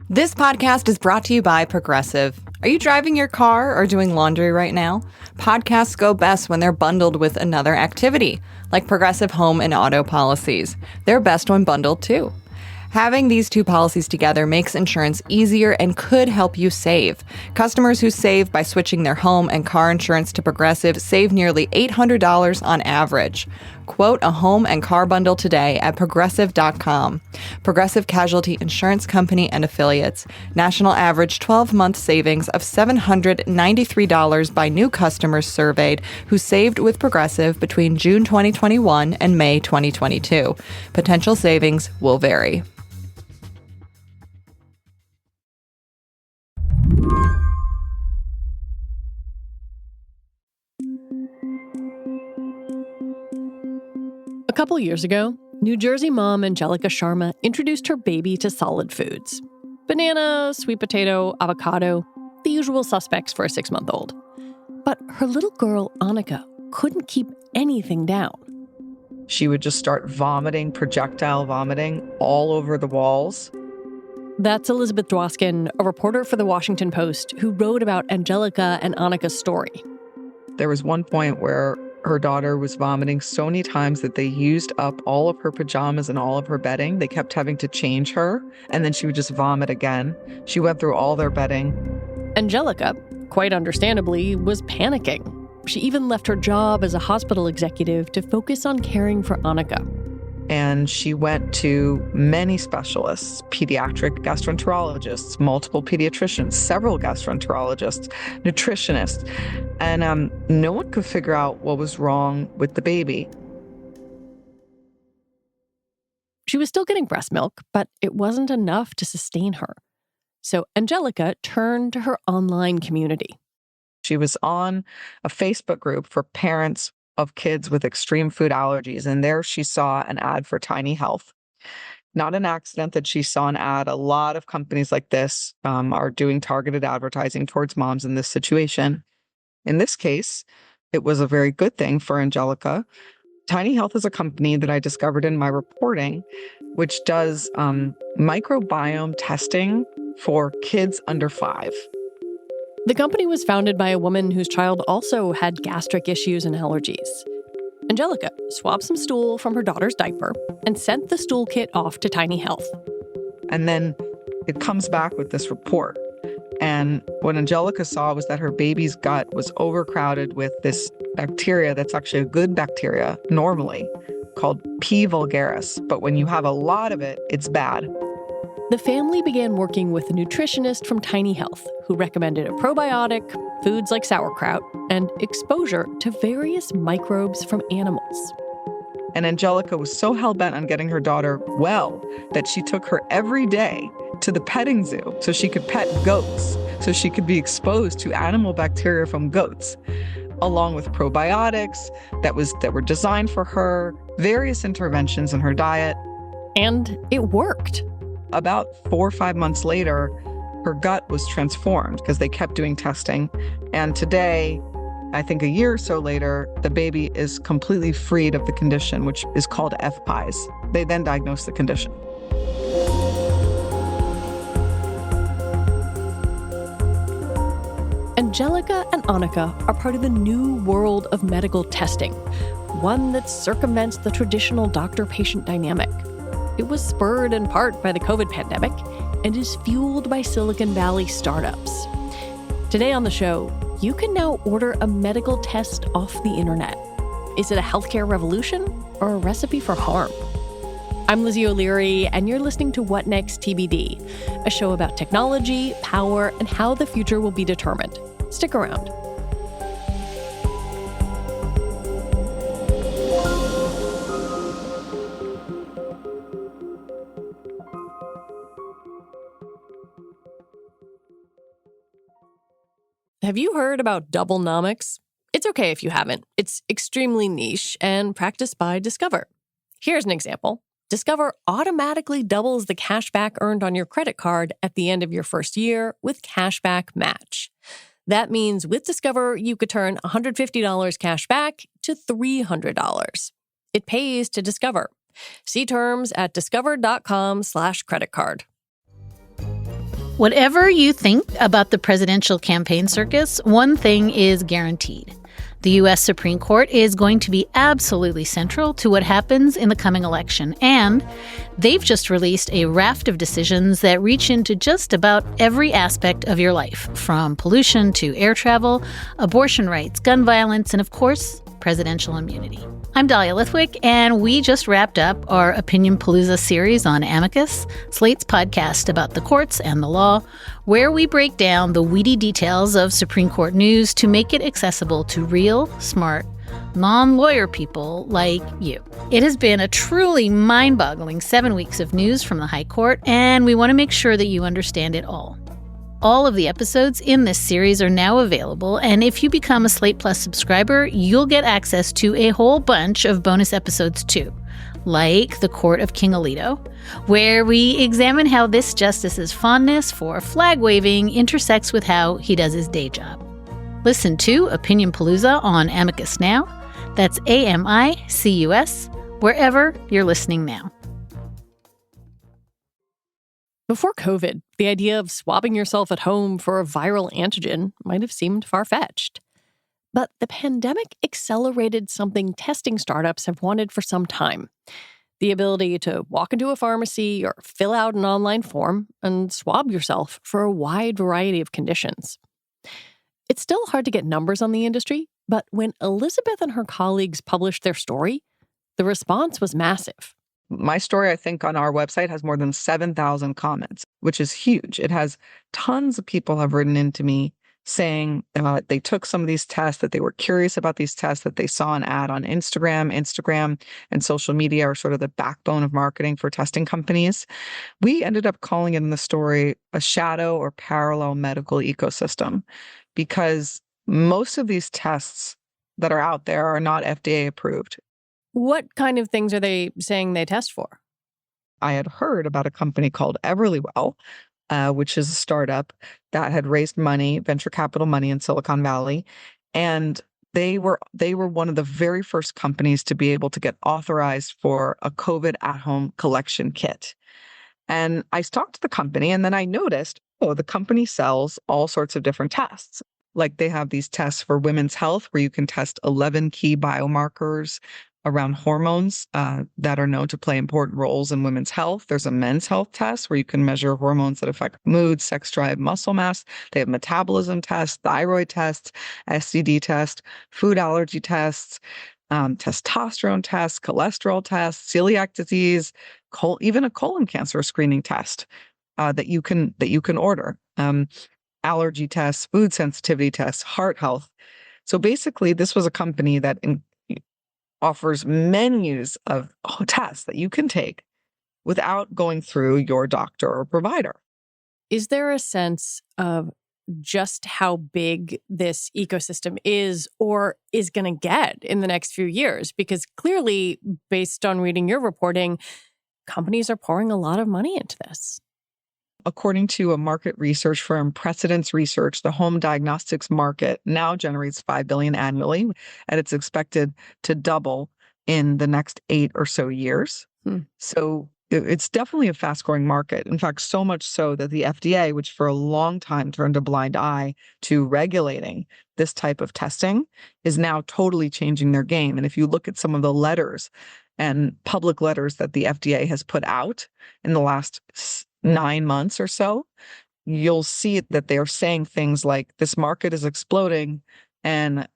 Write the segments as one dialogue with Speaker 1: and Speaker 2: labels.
Speaker 1: This podcast is brought to you by Progressive. Are you driving your car or doing laundry right now? Podcasts go best when they're bundled with another activity, like Progressive home and auto policies. They're best when bundled, too. Having these two policies together makes insurance easier and could help you save. Customers who save by switching their home and car insurance to Progressive save nearly $800 on average. Quote a home and car bundle today at Progressive.com. Progressive Casualty Insurance Company and Affiliates. National average 12-month savings of $793 by new customers surveyed who saved with Progressive between June 2021 and May 2022. Potential savings will vary.
Speaker 2: A couple years ago, New Jersey mom Angelica Sharma introduced her baby to solid foods. Banana, sweet potato, avocado, the usual suspects for a 6-month-old. But her little girl, Annika, couldn't keep anything down.
Speaker 3: She would just start vomiting, projectile vomiting all over the walls.
Speaker 2: That's Elizabeth Dwoskin, a reporter for The Washington Post, who wrote about Angelica and Annika's story.
Speaker 3: There was one point where her daughter was vomiting so many times that they used up all of her pajamas and all of her bedding. They kept having to change her, and then she would just vomit again. She went through all their bedding.
Speaker 2: Angelica, quite understandably, was panicking. She even left her job as a hospital executive to focus on caring for Annika.
Speaker 3: And she went to many specialists, pediatric gastroenterologists, multiple pediatricians, several gastroenterologists, nutritionists, and no one could figure out what was wrong with the baby.
Speaker 2: She was still getting breast milk, but it wasn't enough to sustain her. So Angelica turned to her online community.
Speaker 3: She was on a Facebook group for parents of kids with extreme food allergies, and there she saw an ad for Tiny Health. Not an accident that she saw an ad. A lot of companies like this are doing targeted advertising towards moms in this situation. In this case, it was a very good thing for Angelica. Tiny Health is a company that I discovered in my reporting, which does microbiome testing for kids under 5.
Speaker 2: The company was founded by a woman whose child also had gastric issues and allergies. Angelica swapped some stool from her daughter's diaper and sent the stool kit off to Tiny Health.
Speaker 3: And then it comes back with this report. And what Angelica saw was that her baby's gut was overcrowded with this bacteria that's actually a good bacteria normally, called P. vulgaris. But when you have a lot of it, it's bad.
Speaker 2: The family began working with a nutritionist from Tiny Health who recommended a probiotic, foods like sauerkraut, and exposure to various microbes from animals.
Speaker 3: And Angelica was so hell-bent on getting her daughter well that she took her every day to the petting zoo so she could pet goats, so she could be exposed to animal bacteria from goats, along with probiotics that were designed for her, various interventions in her diet.
Speaker 2: And it worked.
Speaker 3: About 4 or 5 months later, her gut was transformed because they kept doing testing. And today, I think a year or so later, the baby is completely freed of the condition, which is called FPIES. They then diagnosed the condition.
Speaker 2: Angelica and Annika are part of a new world of medical testing, one that circumvents the traditional doctor-patient dynamic. It was spurred in part by the COVID pandemic and is fueled by Silicon Valley startups. Today on the show, you can now order a medical test off the internet. Is it a healthcare revolution or a recipe for harm? I'm Lizzie O'Leary, and you're listening to What Next TBD, a show about technology, power, and how the future will be determined. Stick around. Have you heard about Doublenomics? It's okay if you haven't. It's extremely niche and practiced by Discover. Here's an example. Discover automatically doubles the cash back earned on your credit card at the end of your first year with Cashback Match. That means with Discover, you could turn $150 cash back to $300. It pays to Discover. See terms at discover.com/credit card.
Speaker 4: Whatever you think about the presidential campaign circus, one thing is guaranteed. The U.S. Supreme Court is going to be absolutely central to what happens in the coming election, and they've just released a raft of decisions that reach into just about every aspect of your life, from pollution to air travel, abortion rights, gun violence, and of course, presidential immunity. I'm Dahlia Lithwick, and we just wrapped up our Opinion Palooza series on Amicus, Slate's podcast about the courts and the law, where we break down the weedy details of Supreme Court news to make it accessible to real, smart, non-lawyer people like you. It has been a truly mind-boggling 7 weeks of news from the High Court, and we want to make sure that you understand it all. All of the episodes in this series are now available, and if you become a Slate Plus subscriber, you'll get access to a whole bunch of bonus episodes too, like The Court of King Alito, where we examine how this justice's fondness for flag-waving intersects with how he does his day job. Listen to Opinion Palooza on Amicus Now. That's AMICUS, wherever you're listening now.
Speaker 2: Before COVID, the idea of swabbing yourself at home for a viral antigen might have seemed far-fetched. But the pandemic accelerated something testing startups have wanted for some time: the ability to walk into a pharmacy or fill out an online form and swab yourself for a wide variety of conditions. It's still hard to get numbers on the industry, but when Elizabeth and her colleagues published their story, the response was massive.
Speaker 3: My story, I think, on our website has more than 7,000 comments, which is huge. It has tons of people have written into me saying they took some of these tests, that they were curious about these tests, that they saw an ad on Instagram. Instagram and social media are sort of the backbone of marketing for testing companies. We ended up calling it in the story a shadow or parallel medical ecosystem, because most of these tests that are out there are not FDA approved.
Speaker 2: What kind of things are they saying they test for?
Speaker 3: I had heard about a company called Everlywell, which is a startup that had raised money, venture capital money in Silicon Valley. And they were one of the very first companies to be able to get authorized for a COVID at-home collection kit. And I talked to the company, and then I noticed, the company sells all sorts of different tests. Like, they have these tests for women's health where you can test 11 key biomarkers around hormones that are known to play important roles in women's health. There's a men's health test where you can measure hormones that affect mood, sex drive, muscle mass. They have metabolism tests, thyroid tests, STD tests, food allergy tests, testosterone tests, cholesterol tests, celiac disease, even a colon cancer screening test that you can order. Allergy tests, food sensitivity tests, heart health. So basically, this was a company that offers menus of tests that you can take without going through your doctor or provider.
Speaker 2: Is there a sense of just how big this ecosystem is or is going to get in the next few years? Because clearly, based on reading your reporting, companies are pouring a lot of money into this.
Speaker 3: According to a market research firm, Precedence Research, the home diagnostics market now generates $5 billion annually, and it's expected to double in the next 8 or so years. So it's definitely a fast-growing market. In fact, so much so that the FDA, which for a long time turned a blind eye to regulating this type of testing, is now totally changing their game. And if you look at some of the letters and public letters that the FDA has put out in the last 9 months or so, you'll see that they are saying things like, this market is exploding and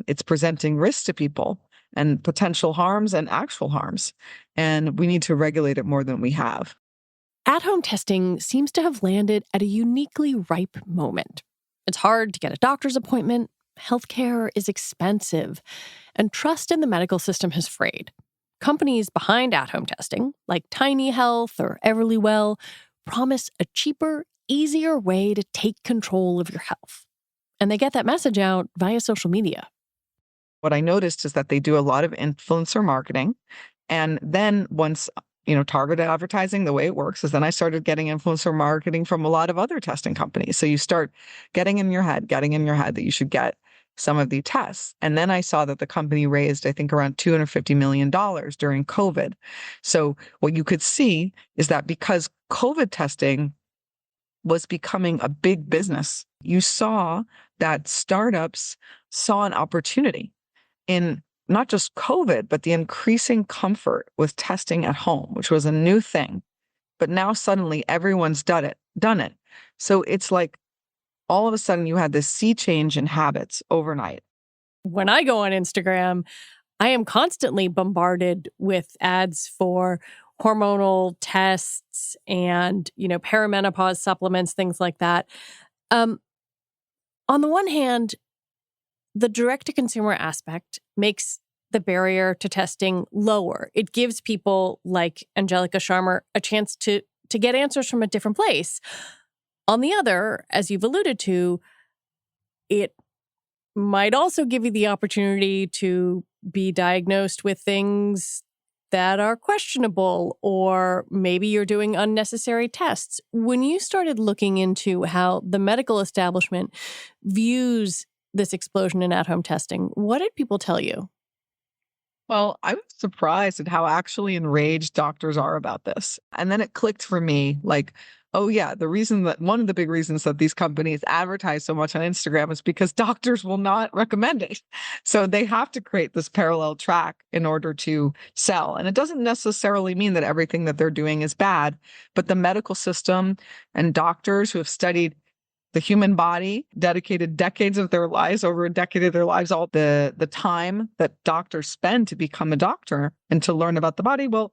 Speaker 3: it's presenting risks to people and potential harms and actual harms. And we need to regulate it more than we have.
Speaker 2: At-home testing seems to have landed at a uniquely ripe moment. It's hard to get a doctor's appointment, healthcare is expensive, and trust in the medical system has frayed. Companies behind at-home testing, like Tiny Health or Everlywell, promise a cheaper, easier way to take control of your health. And they get that message out via social media.
Speaker 3: What I noticed is that they do a lot of influencer marketing. And then once, targeted advertising, the way it works is then I started getting influencer marketing from a lot of other testing companies. So you start getting in your head that you should get some of the tests. And then I saw that the company raised, I think, around $250 million during COVID. So what you could see is that because COVID testing was becoming a big business. You saw that startups saw an opportunity in not just COVID, but the increasing comfort with testing at home, which was a new thing. But now suddenly everyone's done it. So it's like all of a sudden you had this sea change in habits overnight.
Speaker 2: When I go on Instagram, I am constantly bombarded with ads for hormonal tests and, perimenopause supplements, things like that. On the one hand, the direct-to-consumer aspect makes the barrier to testing lower. It gives people like Angelica Sharma a chance to get answers from a different place. On the other, as you've alluded to, it might also give you the opportunity to be diagnosed with things that are questionable, or maybe you're doing unnecessary tests. When you started looking into how the medical establishment views this explosion in at-home testing, what did people tell you?
Speaker 3: Well, I was surprised at how actually enraged doctors are about this. And then it clicked for me like, oh, yeah, one of the big reasons that these companies advertise so much on Instagram is because doctors will not recommend it. So they have to create this parallel track in order to sell. And it doesn't necessarily mean that everything that they're doing is bad, but the medical system and doctors who have studied the human body, dedicated decades of their lives, over a decade of their lives, all the time that doctors spend to become a doctor and to learn about the body. Well,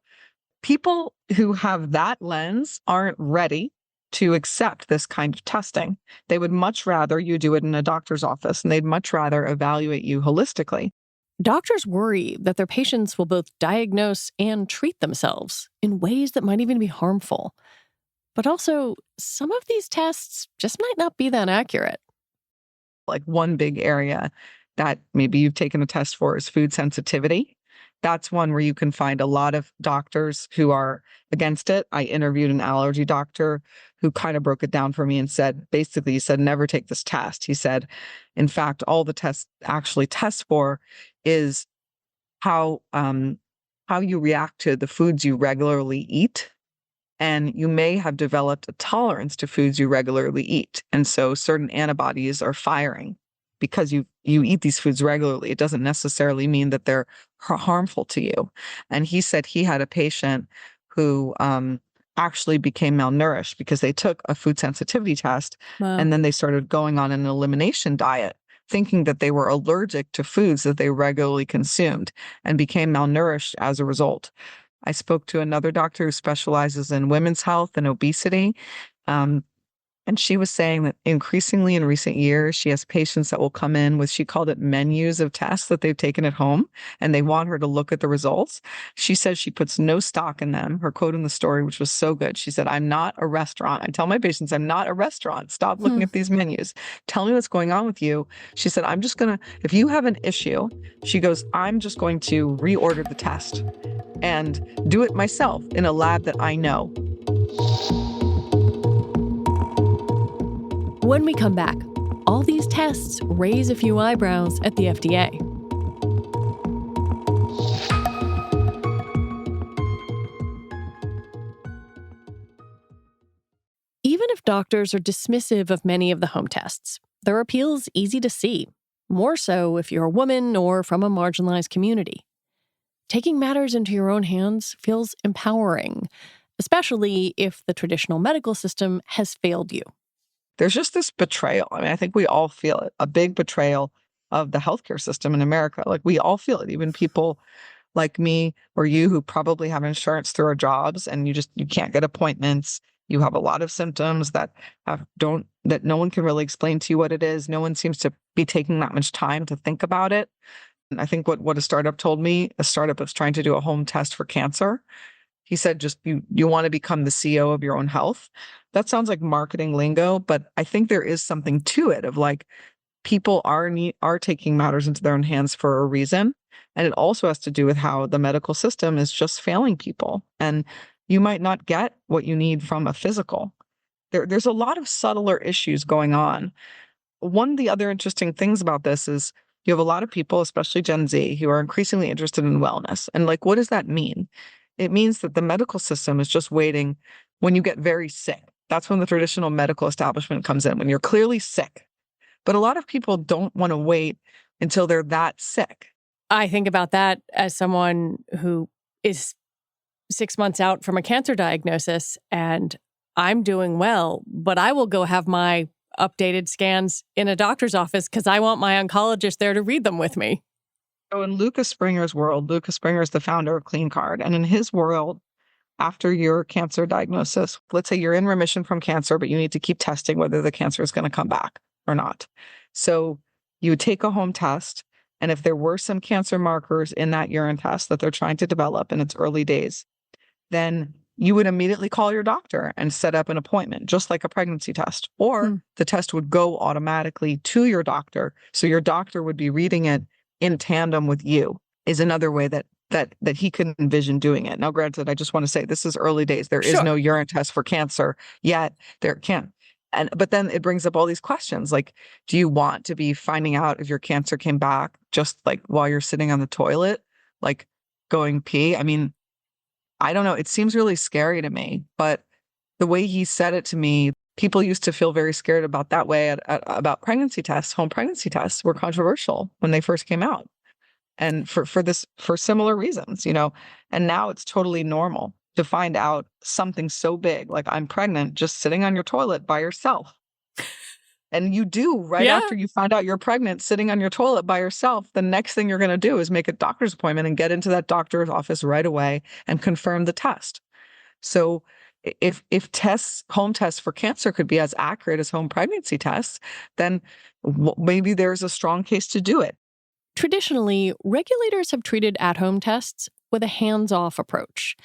Speaker 3: people who have that lens aren't ready to accept this kind of testing. They would much rather you do it in a doctor's office, and they'd much rather evaluate you holistically.
Speaker 2: Doctors worry that their patients will both diagnose and treat themselves in ways that might even be harmful. But also, some of these tests just might not be that accurate.
Speaker 3: Like one big area that maybe you've taken a test for is food sensitivity. That's one where you can find a lot of doctors who are against it. I interviewed an allergy doctor who kind of broke it down for me and said, basically, he said, never take this test. He said, in fact, all the tests actually test for is how you react to the foods you regularly eat. And you may have developed a tolerance to foods you regularly eat. And so certain antibodies are firing because you eat these foods regularly. It doesn't necessarily mean that they're harmful to you. And he said he had a patient who actually became malnourished because they took a food sensitivity test.
Speaker 2: Wow.
Speaker 3: And then they started going on an elimination diet, thinking that they were allergic to foods that they regularly consumed, and became malnourished as a result. I spoke to another doctor who specializes in women's health and obesity. And she was saying that increasingly in recent years, she has patients that will come in with, she called it menus of tests that they've taken at home, and they want her to look at the results. She says she puts no stock in them. Her quote in the story, which was so good, she said, "I'm not a restaurant. I tell my patients, I'm not a restaurant. Stop looking at these menus. Tell me what's going on with you." She said, if you have an issue, she goes, "I'm just going to reorder the test and do it myself in a lab that I know."
Speaker 2: When we come back, all these tests raise a few eyebrows at the FDA. Even if doctors are dismissive of many of the home tests, their appeal's easy to see, more so if you're a woman or from a marginalized community. Taking matters into your own hands feels empowering, especially if the traditional medical system has failed you.
Speaker 3: There's just this betrayal. I mean, I think we all feel it, a big betrayal of the healthcare system in America. Like, we all feel it, even people like me or you who probably have insurance through our jobs, and you can't get appointments. You have a lot of symptoms that no one can really explain to you what it is. No one seems to be taking that much time to think about it. And I think what a startup told me, a startup that's trying to do a home test for cancer, he said, just you want to become the CEO of your own health. That sounds like marketing lingo, but I think there is something to it of like, people are taking matters into their own hands for a reason. And it also has to do with how the medical system is just failing people. And you might not get what you need from a physical. There's a lot of subtler issues going on. One of the other interesting things about this is you have a lot of people, especially Gen Z, who are increasingly interested in wellness. And like, what does that mean? It means that the medical system is just waiting when you get very sick. That's when the traditional medical establishment comes in, when you're clearly sick. But a lot of people don't want to wait until they're that sick.
Speaker 2: I think about that as someone who is 6 months out from a cancer diagnosis and I'm doing well, but I will go have my updated scans in a doctor's office because I want my oncologist there to read them with me.
Speaker 3: So in Lucas Springer's world, Lucas Springer is the founder of Clean Card. And in his world, after your cancer diagnosis, let's say you're in remission from cancer, but you need to keep testing whether the cancer is going to come back or not. So you would take a home test. And if there were some cancer markers in that urine test that they're trying to develop in its early days, then you would immediately call your doctor and set up an appointment, just like a pregnancy test. Or the test would go automatically to your doctor. So your doctor would be reading it in tandem with you, is another way that he could envision doing it. Now, granted, I just want to say this is early days. There is no urine test for cancer yet. There can't. But then it brings up all these questions like, do you want to be finding out if your cancer came back just like while you're sitting on the toilet, like going pee? I mean, I don't know. It seems really scary to me, but the way he said it to me, people used to feel very scared about that way about pregnancy tests. Home pregnancy tests were controversial when they first came out. And for similar reasons, and now it's totally normal to find out something so big, like I'm pregnant, just sitting on your toilet by yourself. And you do right after you find out you're pregnant, sitting on your toilet by yourself, the next thing you're going to do is make a doctor's appointment and get into that doctor's office right away and confirm the test. So if home tests for cancer could be as accurate as home pregnancy tests, then maybe there's a strong case to do it.
Speaker 2: Traditionally, regulators have treated at-home tests with a hands-off approach.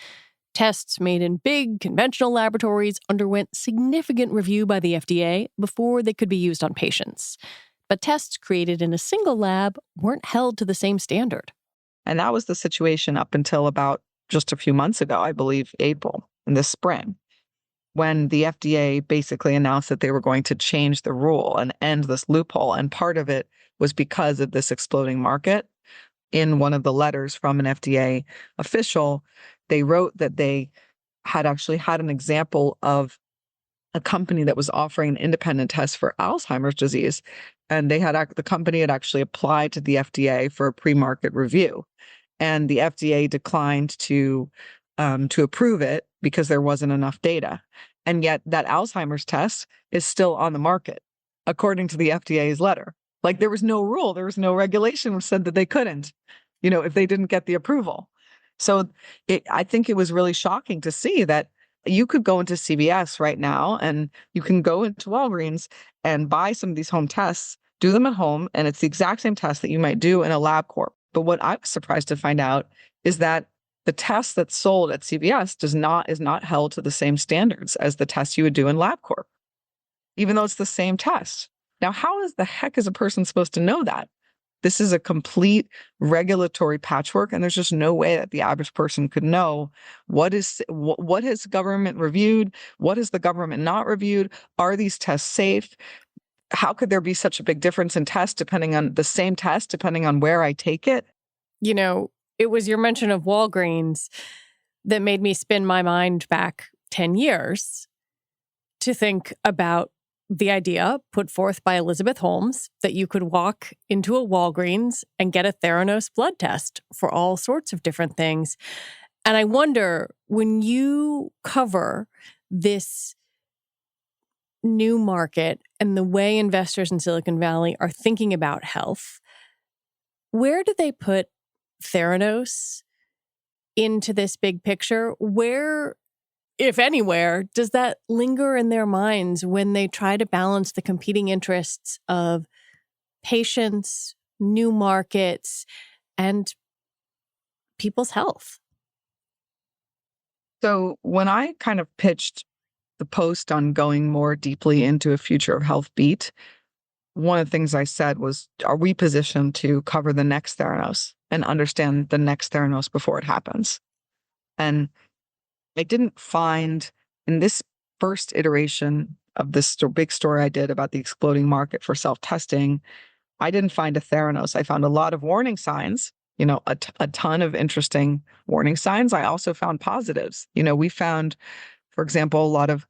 Speaker 2: Tests made in big, conventional laboratories underwent significant review by the FDA before they could be used on patients. But tests created in a single lab weren't held to the same standard.
Speaker 3: And that was the situation up until about just a few months ago, I believe April, in the spring, when the FDA basically announced that they were going to change the rule and end this loophole. And part of it was because of this exploding market. In one of the letters from an FDA official, they wrote that they had actually had an example of a company that was offering an independent test for Alzheimer's disease. And the company had actually applied to the FDA for a pre-market review. And the FDA declined to approve it because there wasn't enough data. And yet that Alzheimer's test is still on the market, according to the FDA's letter. Like there was no rule, there was no regulation which said that they couldn't, if they didn't get the approval. So I think it was really shocking to see that you could go into CVS right now and you can go into Walgreens and buy some of these home tests, do them at home, and it's the exact same test that you might do in a LabCorp. But what I was surprised to find out is that the test that's sold at CVS is not held to the same standards as the test you would do in LabCorp, even though it's the same test. Now, how the heck is a person supposed to know that? This is a complete regulatory patchwork, and there's just no way that the average person could know what has government reviewed, what has the government not reviewed, are these tests safe? How could there be such a big difference in tests depending on the same test, depending on where I take it?
Speaker 2: It was your mention of Walgreens that made me spin my mind back 10 years to think about the idea put forth by Elizabeth Holmes that you could walk into a Walgreens and get a Theranos blood test for all sorts of different things. And I wonder, when you cover this new market and the way investors in Silicon Valley are thinking about health, where do they put Theranos into this big picture? Where, if anywhere, does that linger in their minds when they try to balance the competing interests of patients, new markets, and people's health?
Speaker 3: So when I kind of pitched the post on going more deeply into a future of health beat, one of the things I said was, are we positioned to cover the next Theranos and understand the next Theranos before it happens? And I didn't find in this first iteration of this big story I did about the exploding market for self-testing, I didn't find a Theranos. I found a lot of warning signs, a ton of interesting warning signs. I also found positives. We found, for example, a lot of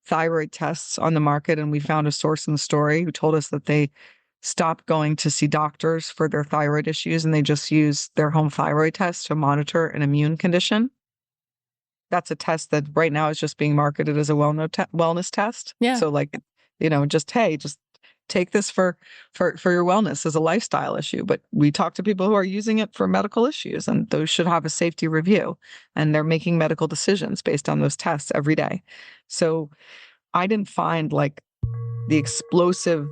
Speaker 3: thyroid tests on the market, and we found a source in the story who told us that they stopped going to see doctors for their thyroid issues and they just use their home thyroid test to monitor an immune condition. That's a test that right now is just being marketed as a wellness test.
Speaker 2: Yeah.
Speaker 3: So like, just take this for your wellness as a lifestyle issue. But we talk to people who are using it for medical issues, and those should have a safety review. And they're making medical decisions based on those tests every day. So I didn't find like the explosive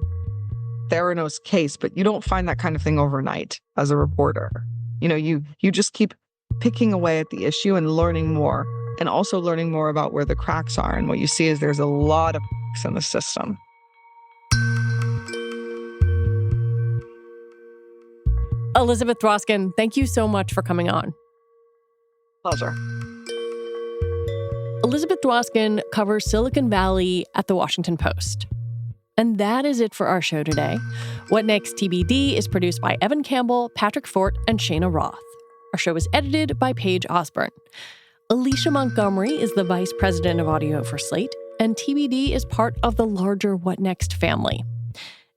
Speaker 3: Theranos case, but you don't find that kind of thing overnight as a reporter. You just keep picking away at the issue and learning more, and also learning more about where the cracks are. And what you see is there's a lot of cracks in the system.
Speaker 2: Elizabeth Dwoskin, thank you so much for coming on.
Speaker 3: Pleasure.
Speaker 2: Elizabeth Dwoskin covers Silicon Valley at The Washington Post. And that is it for our show today. What Next TBD is produced by Evan Campbell, Patrick Fort, and Shayna Roth. Our show is edited by Paige Osborne. Alicia Montgomery is the vice president of audio for Slate, and TBD is part of the larger What Next family.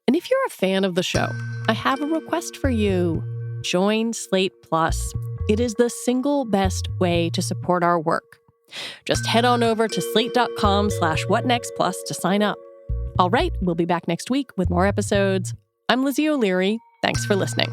Speaker 2: And if you're a fan of the show, I have a request for you. Join Slate Plus. It is the single best way to support our work. Just head on over to slate.com/whatnextplus to sign up. All right, we'll be back next week with more episodes. I'm Lizzie O'Leary. Thanks for listening.